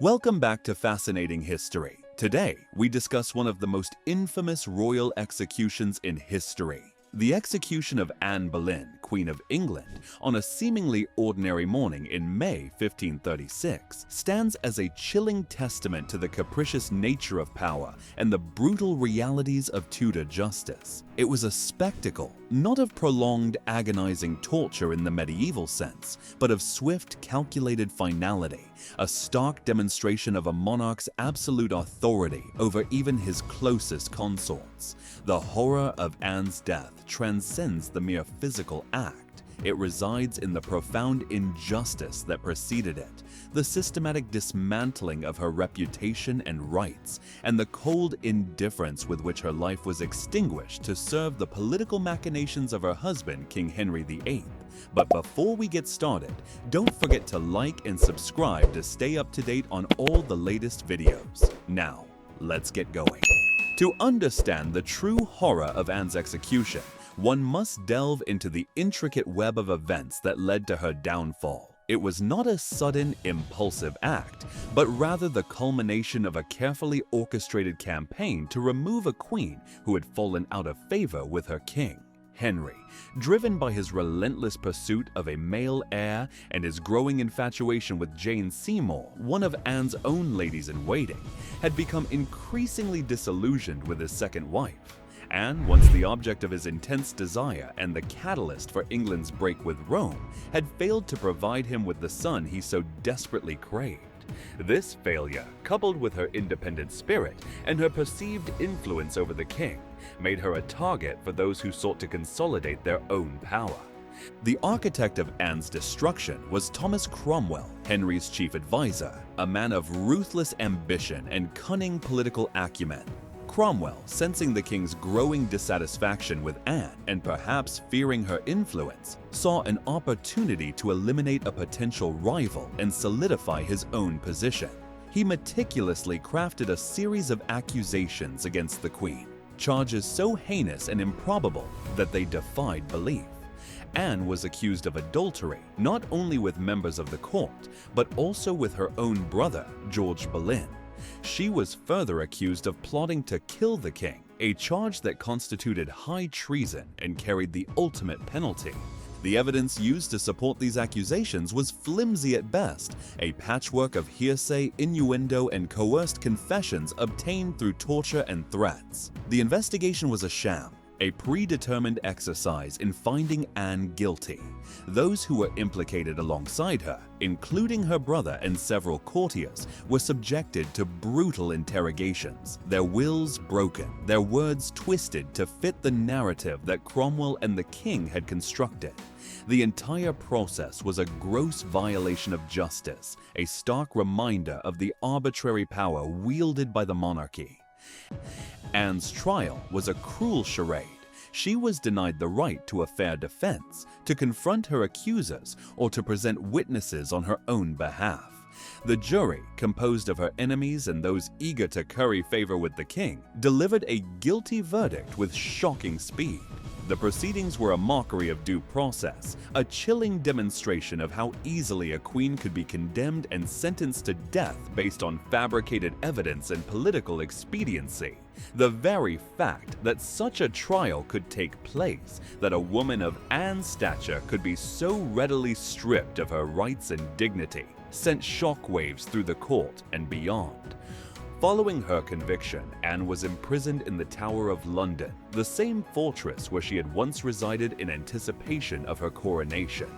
Welcome back to Fascinating History. Today, we discuss one of the most infamous royal executions in history. The execution of Anne Boleyn, Queen of England, on a seemingly ordinary morning in May 1536, stands as a chilling testament to the capricious nature of power and the brutal realities of Tudor justice. It was a spectacle, not of prolonged, agonizing torture in the medieval sense, but of swift, calculated finality, a stark demonstration of a monarch's absolute authority over even his closest consorts. The horror of Anne's death transcends the mere physical act. It resides in the profound injustice that preceded it, the systematic dismantling of her reputation and rights, and the cold indifference with which her life was extinguished to serve the political machinations of her husband, King Henry VIII. But before we get started, don't forget to like and subscribe to stay up to date on all the latest videos. Now, let's get going. To understand the true horror of Anne's execution, one must delve into the intricate web of events that led to her downfall. It was not a sudden, impulsive act, but rather the culmination of a carefully orchestrated campaign to remove a queen who had fallen out of favor with her king. Henry, driven by his relentless pursuit of a male heir and his growing infatuation with Jane Seymour, one of Anne's own ladies-in-waiting, had become increasingly disillusioned with his second wife. Anne, once the object of his intense desire and the catalyst for England's break with Rome, had failed to provide him with the son he so desperately craved. This failure, coupled with her independent spirit and her perceived influence over the king, made her a target for those who sought to consolidate their own power. The architect of Anne's destruction was Thomas Cromwell, Henry's chief advisor, a man of ruthless ambition and cunning political acumen. Cromwell, sensing the king's growing dissatisfaction with Anne and perhaps fearing her influence, saw an opportunity to eliminate a potential rival and solidify his own position. He meticulously crafted a series of accusations against the queen, charges so heinous and improbable that they defied belief. Anne was accused of adultery, not only with members of the court, but also with her own brother, George Boleyn. She was further accused of plotting to kill the king, a charge that constituted high treason and carried the ultimate penalty. The evidence used to support these accusations was flimsy at best, a patchwork of hearsay, innuendo, and coerced confessions obtained through torture and threats. The investigation was a sham, a predetermined exercise in finding Anne guilty. Those who were implicated alongside her, including her brother and several courtiers, were subjected to brutal interrogations, their wills broken, their words twisted to fit the narrative that Cromwell and the king had constructed. The entire process was a gross violation of justice, a stark reminder of the arbitrary power wielded by the monarchy. Anne's trial was a cruel charade. She was denied the right to a fair defense, to confront her accusers, or to present witnesses on her own behalf. The jury, composed of her enemies and those eager to curry favor with the king, delivered a guilty verdict with shocking speed. The proceedings were a mockery of due process, a chilling demonstration of how easily a queen could be condemned and sentenced to death based on fabricated evidence and political expediency. The very fact that such a trial could take place, that a woman of Anne's stature could be so readily stripped of her rights and dignity, sent shockwaves through the court and beyond. Following her conviction, Anne was imprisoned in the Tower of London, the same fortress where she had once resided in anticipation of her coronation.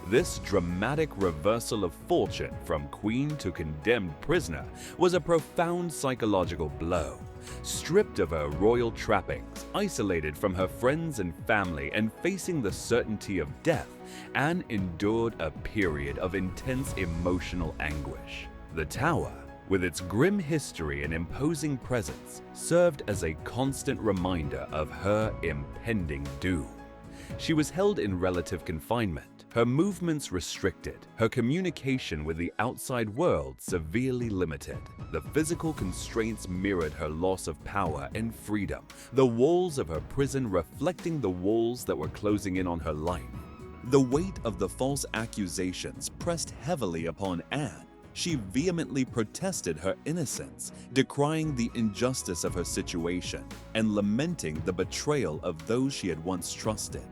This dramatic reversal of fortune from queen to condemned prisoner was a profound psychological blow. Stripped of her royal trappings, isolated from her friends and family, and facing the certainty of death, Anne endured a period of intense emotional anguish. The Tower, with its grim history and imposing presence, served as a constant reminder of her impending doom. She was held in relative confinement, her movements restricted, her communication with the outside world severely limited. The physical constraints mirrored her loss of power and freedom, the walls of her prison reflecting the walls that were closing in on her life. The weight of the false accusations pressed heavily upon Anne, She vehemently protested her innocence, decrying the injustice of her situation and lamenting the betrayal of those she had once trusted.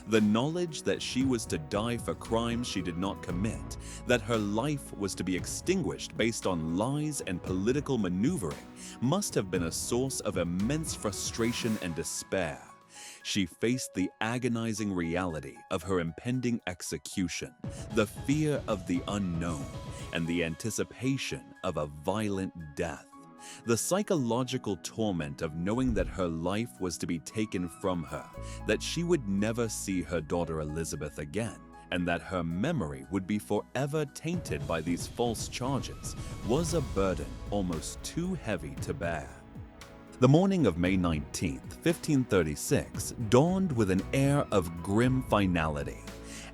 The knowledge that she was to die for crimes she did not commit, that her life was to be extinguished based on lies and political maneuvering, must have been a source of immense frustration and despair. She faced the agonizing reality of her impending execution, the fear of the unknown, and the anticipation of a violent death. The psychological torment of knowing that her life was to be taken from her, that she would never see her daughter Elizabeth again, and that her memory would be forever tainted by these false charges, was a burden almost too heavy to bear. The morning of May 19, 1536, dawned with an air of grim finality.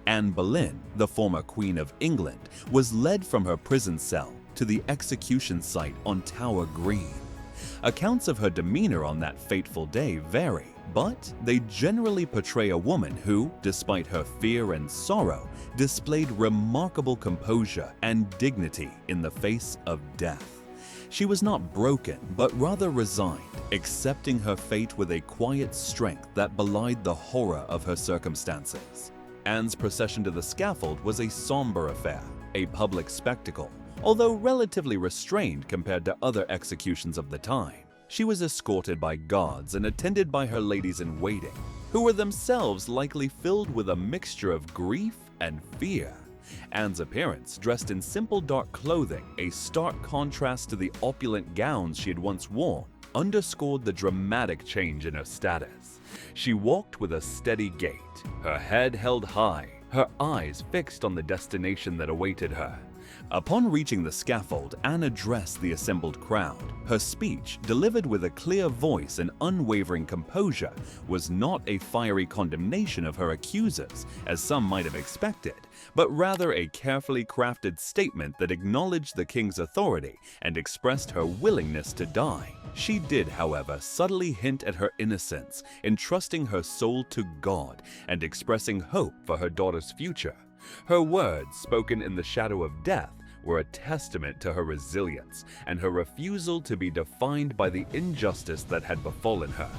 Anne Boleyn, the former Queen of England, was led from her prison cell to the execution site on Tower Green. Accounts of her demeanor on that fateful day vary, but they generally portray a woman who, despite her fear and sorrow, displayed remarkable composure and dignity in the face of death. She was not broken, but rather resigned, accepting her fate with a quiet strength that belied the horror of her circumstances. Anne's procession to the scaffold was a somber affair, a public spectacle, although relatively restrained compared to other executions of the time. She was escorted by guards and attended by her ladies-in-waiting, who were themselves likely filled with a mixture of grief and fear. Anne's appearance, dressed in simple dark clothing, a stark contrast to the opulent gowns she had once worn, underscored the dramatic change in her status. She walked with a steady gait, her head held high, her eyes fixed on the destination that awaited her. Upon reaching the scaffold, Anne addressed the assembled crowd. Her speech, delivered with a clear voice and unwavering composure, was not a fiery condemnation of her accusers, as some might have expected, but rather a carefully crafted statement that acknowledged the king's authority and expressed her willingness to die. She did, however, subtly hint at her innocence, entrusting her soul to God and expressing hope for her daughter's future. Her words, spoken in the shadow of death, were a testament to her resilience and her refusal to be defined by the injustice that had befallen her.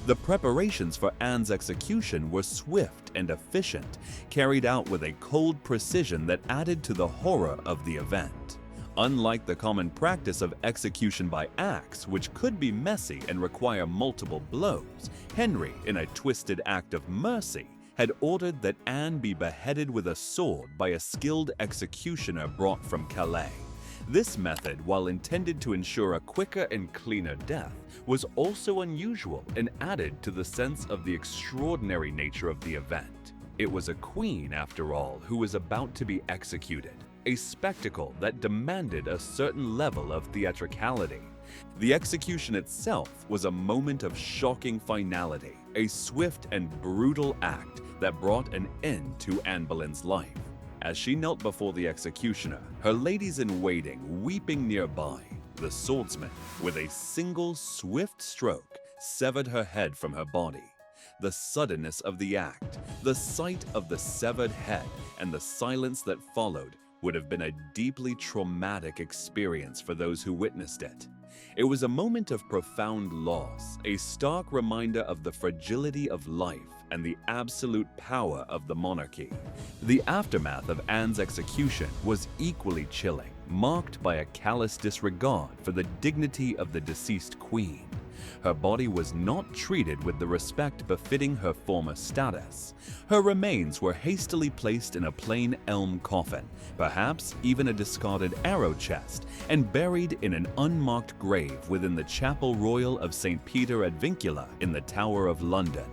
The preparations for Anne's execution were swift and efficient, carried out with a cold precision that added to the horror of the event. Unlike the common practice of execution by axe, which could be messy and require multiple blows, Henry, in a twisted act of mercy, had ordered that Anne be beheaded with a sword by a skilled executioner brought from Calais. This method, while intended to ensure a quicker and cleaner death, was also unusual and added to the sense of the extraordinary nature of the event. It was a queen, after all, who was about to be executed, a spectacle that demanded a certain level of theatricality. The execution itself was a moment of shocking finality, a swift and brutal act that brought an end to Anne Boleyn's life. As she knelt before the executioner, her ladies-in-waiting weeping nearby, the swordsman, with a single swift stroke, severed her head from her body. The suddenness of the act, the sight of the severed head, and the silence that followed would have been a deeply traumatic experience for those who witnessed it. It was a moment of profound loss, a stark reminder of the fragility of life and the absolute power of the monarchy. The aftermath of Anne's execution was equally chilling, marked by a callous disregard for the dignity of the deceased queen. Her body was not treated with the respect befitting her former status. Her remains were hastily placed in a plain elm coffin, perhaps even a discarded arrow chest, and buried in an unmarked grave within the Chapel Royal of St. Peter ad Vincula in the Tower of London.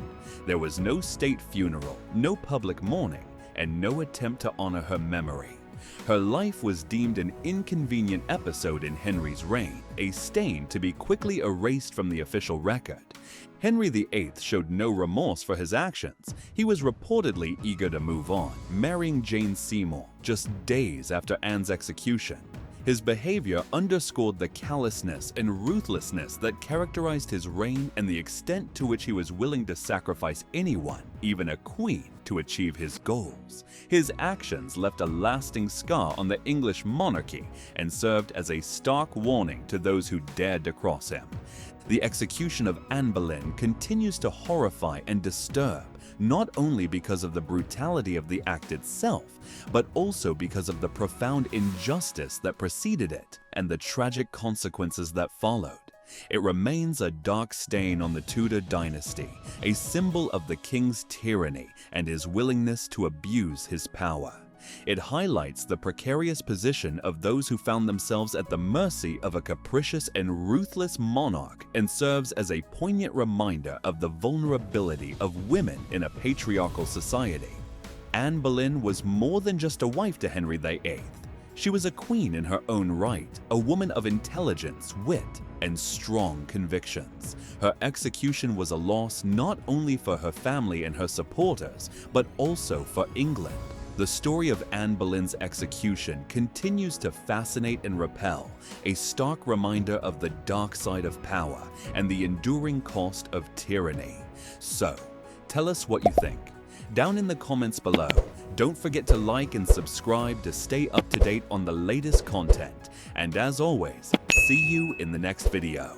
There was no state funeral, no public mourning, and no attempt to honor her memory. Her life was deemed an inconvenient episode in Henry's reign, a stain to be quickly erased from the official record. Henry VIII showed no remorse for his actions. He was reportedly eager to move on, marrying Jane Seymour just days after Anne's execution. His behavior underscored the callousness and ruthlessness that characterized his reign and the extent to which he was willing to sacrifice anyone, even a queen, to achieve his goals. His actions left a lasting scar on the English monarchy and served as a stark warning to those who dared to cross him. The execution of Anne Boleyn continues to horrify and disturb, not only because of the brutality of the act itself, but also because of the profound injustice that preceded it and the tragic consequences that followed. It remains a dark stain on the Tudor dynasty, a symbol of the king's tyranny and his willingness to abuse his power. It highlights the precarious position of those who found themselves at the mercy of a capricious and ruthless monarch and serves as a poignant reminder of the vulnerability of women in a patriarchal society. Anne Boleyn was more than just a wife to Henry VIII. She was a queen in her own right, a woman of intelligence, wit, and strong convictions. Her execution was a loss not only for her family and her supporters, but also for England. The story of Anne Boleyn's execution continues to fascinate and repel, a stark reminder of the dark side of power and the enduring cost of tyranny. So, tell us what you think. Down in the comments below, don't forget to like and subscribe to stay up to date on the latest content. And as always, see you in the next video.